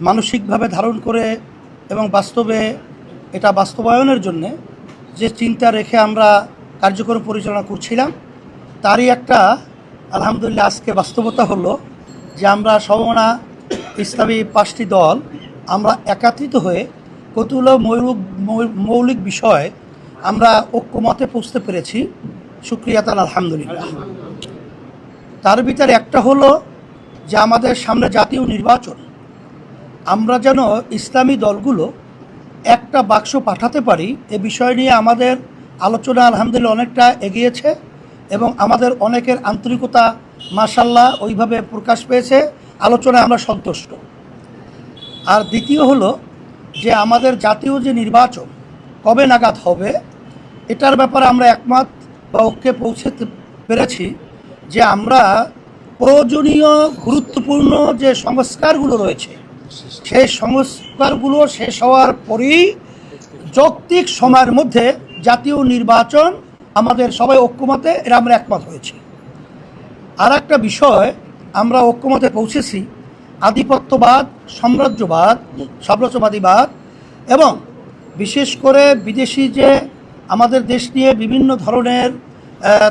মানসিকভাবে ধারণ করে এবং বাস্তবে এটা বাস্তবায়নের জন্য যে চিন্তা রেখে আমরা কার্যক্রম পরিচালনা করছিলাম, তারই একটা আলহামদুলিল্লাহ আজকে বাস্তবতা হলো যে আমরা সমমনা ইসলামী 5টি দল আমরা একত্রিত হয়ে কতগুলো মৌলিক বিষয় আমরা ঐক্যমতে পৌঁছতে পেরেছি। শুকরিয়া তাআলা আলহামদুলিল্লাহ। তার ভিতরে একটা হলো যে আমাদের সামনে জাতীয় নির্বাচন, আমরা যেন ইসলামী দলগুলো একটা বাক্স পাঠাতে পারি এ বিষয় নিয়ে আমাদের আলোচনা আলহামদুলিল্লাহ অনেকটা এগিয়েছে এবং আমাদের অনেকের আন্তরিকতা মাশাআল্লাহ ওইভাবে প্রকাশ পেয়েছে, আলোচনায় আমরা সন্তুষ্ট। আর দ্বিতীয় হলো যে আমাদের জাতীয় যে নির্বাচন কবে নাগাদ হবে এটার ব্যাপারে আমরা একমত বা ঐক্যে পৌঁছতে পেরেছি যে আমরা প্রয়োজনীয় গুরুত্বপূর্ণ যে সংস্কারগুলো রয়েছে সেই সংস্কারগুলো শেষ হওয়ার পরেই যৌক্তিক সময়ের মধ্যে জাতীয় নির্বাচন আমাদের সবাই ঐক্যমতে এরা আমরা একমত হয়েছি। আর একটা বিষয় আমরা ঐক্যমতে পৌঁছেছি, আধিপত্যবাদ, সাম্রাজ্যবাদীবাদ এবং বিশেষ করে বিদেশি যে আমাদের দেশ নিয়ে বিভিন্ন ধরনের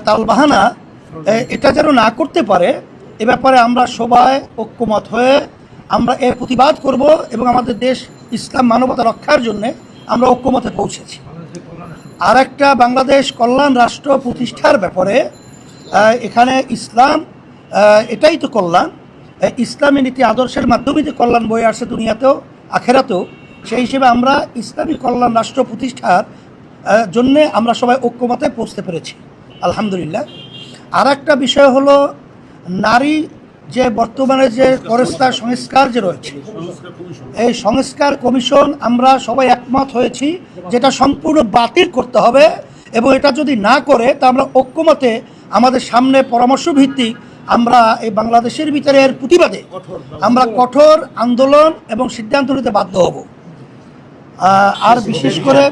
তালবাহানা এটা যেন না করতে পারে এ ব্যাপারে আমরা সবাই ঐক্যমত হয়ে আমরা এর প্রতিবাদ করব এবং আমাদের দেশ ইসলাম মানবতা রক্ষার জন্য আমরা ঐক্যমতে পৌঁছেছি। আর একটা বাংলাদেশ কল্যাণ রাষ্ট্র প্রতিষ্ঠার ব্যাপারে এখানে ইসলাম এটাই তো কল্যাণ, ইসলামী নীতি আদর্শের মাধ্যমে যে কল্যাণ বয়ে আসছে দুনিয়াতেও আখেরাতেও, সেই হিসেবে আমরা ইসলামী কল্যাণ রাষ্ট্র প্রতিষ্ঠার জন্যে আমরা সবাই ঐক্যমতে পৌঁছতে পেরেছি আলহামদুলিল্লাহ। আর একটা বিষয় হলো নারী যে বর্তমানে যে পরিষ্কার সংস্কার যে রয়েছে এই সংস্কার কমিশন আমরা সবাই একমত হয়েছি যেটা সম্পূর্ণ বাতিল করতে হবে এবং এটা যদি না করে তা আমরা ঐক্যমতে আমাদের সামনে পরামর্শ ভিত্তিক আমরা এই বাংলাদেশের ভিতরে এর প্রতিবাদে আমরা কঠোর আন্দোলন এবং সিদ্ধান্ত নিতে বাধ্য হব। আর বিশেষ করে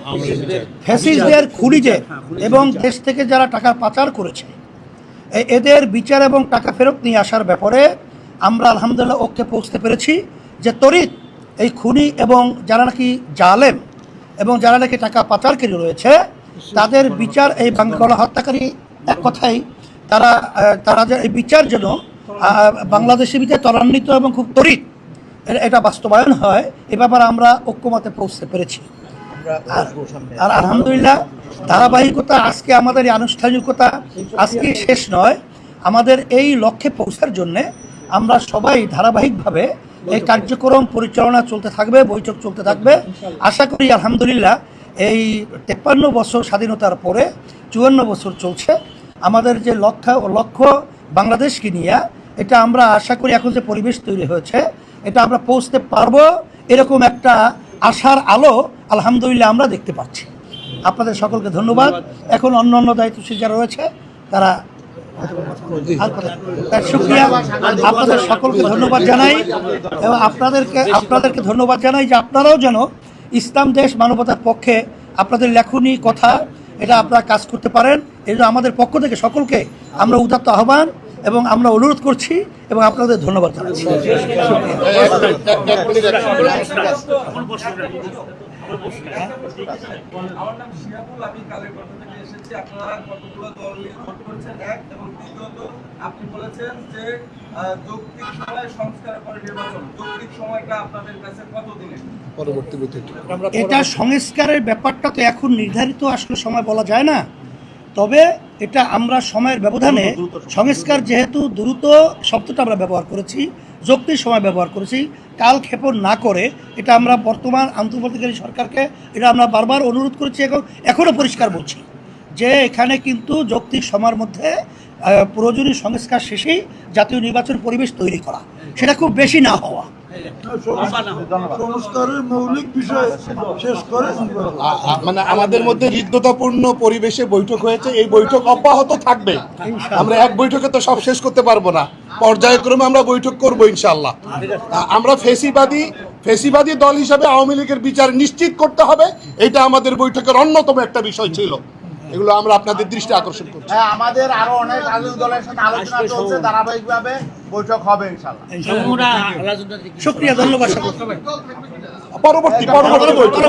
ফ্যাসিস্টদের খুলিজে এবং দেশ থেকে যারা টাকা পাচার করেছে এদের বিচার এবং টাকা ফেরত নিয়ে আসার ব্যাপারে আমরা আলহামদুলিল্লাহ ঐক্যে পৌঁছতে পেরেছি যে তরিত এই খুনি এবং যারা নাকি জালেম এবং যারা নাকি টাকা পাচারকারী রয়েছে তাদের বিচার, এই বাংলা হত্যাকারী এক কথাই তারা যে এই বিচার যেন বাংলাদেশের ভিতরে ত্বরান্বিত এবং খুব তরিত এটা বাস্তবায়ন হয় এ ব্যাপারে আমরা ঐক্যমতে পৌঁছতে পেরেছি। আর আলহামদুলিল্লাহ ধারাবাহিকতা আজকে আমাদের এই আনুষ্ঠানিকতা আজকে শেষ নয়, আমাদের এই লক্ষ্যে পৌঁছার জন্যে আমরা সবাই ধারাবাহিকভাবে এই কার্যক্রম পরিচালনা চলতে থাকবে, বৈঠক চলতে থাকবে। আশা করি আলহামদুলিল্লাহ এই 53 বছর স্বাধীনতার পরে 54 বছর চলছে আমাদের যে লক্ষ্য বাংলাদেশকে নিয়ে, এটা আমরা আশা করি এখন যে পরিবেশ তৈরি হয়েছে এটা আমরা পৌঁছতে পারবো এরকম একটা আশার আলো আলহামদুলিল্লাহ আমরা দেখতে পাচ্ছি। আপনাদের সকলকে ধন্যবাদ। এখন অন্য দায়িত্বশীল যারা রয়েছে তারা শুকরিয়া, আপনাদের সকলকে ধন্যবাদ জানাই এবং আপনাদেরকে ধন্যবাদ জানাই যে আপনারাও যেন ইসলাম দেশ মানবতার পক্ষে আপনাদের লেখনী কথা এটা আপনারা কাজ করতে পারেন। এই জন্য আমাদের পক্ষ থেকে সকলকে আমরা উদাত্ত আহ্বান এবং আমরা অনুরোধ করছি এবং আপনাদের ধন্যবাদ জানাচ্ছি। আমার নাম শিহাবুল, আমি কালেরকোট থেকে এসেছি। আপনারা কতগুলো দল নিয়ে ভোট করেছেন এক, এবং দ্বিতীয়ত আপনি বলেছেন যে যৌক্তিক সময় সংস্কারের পরে নির্বাচন, যৌক্তিক সময়টা আপনাদের কাছে কতদিনের পরবর্তী? এটা সংস্কারের ব্যাপারটা তো এখন নির্ধারিত আসলে সময় বলা যায় না, তবে এটা আমরা সময়ের ব্যবধানে সংস্কার যেহেতু দ্রুত শব্দটা আমরা ব্যবহার করেছি, যৌক্তিক সময় ব্যবহার করেছি, কালক্ষেপণ না করে এটা আমরা বর্তমান আন্তর্বর্তীকালী সরকারকে এটা আমরা বারবার অনুরোধ করেছি এবং এখনও পরিষ্কার বলছি যে এখানে কিন্তু যৌক্তিক সময়ের মধ্যে প্রয়োজনীয় সংস্কার শেষেই জাতীয় নির্বাচন পরিবেশ তৈরি করা, সেটা খুব বেশি না হওয়া। সংস্কারের মৌলিক বিষয় শেষ করে মানে আমাদের মধ্যে হৃদ্যতাপূর্ণ পরিবেশে বৈঠক হয়েছে, এই বৈঠক অব্যাহত থাকবে। আমরা এক বৈঠকে তো সব শেষ করতে পারবো না, পর্যায়ক্রমে আমরা বৈঠক করবো ইনশাআল্লাহ। আমরা ফেসিবাদী দল হিসাবে আওয়ামী লীগের বিচার নিশ্চিত করতে হবে, এটা আমাদের বৈঠকের অন্যতম একটা বিষয় ছিল। এগুলো আমরা আপনাদের দৃষ্টি আকর্ষণ করছি। হ্যাঁ, আমাদের আরো অনেক রাজনৈতিক দলের সাথে আলোচনা চলছে, ধারাবাহিকভাবে বৈঠক হবে ইনশাল্লাহ। শুকরিয়া, ধন্যবাদ সকলকে। পরবর্তী বৈঠক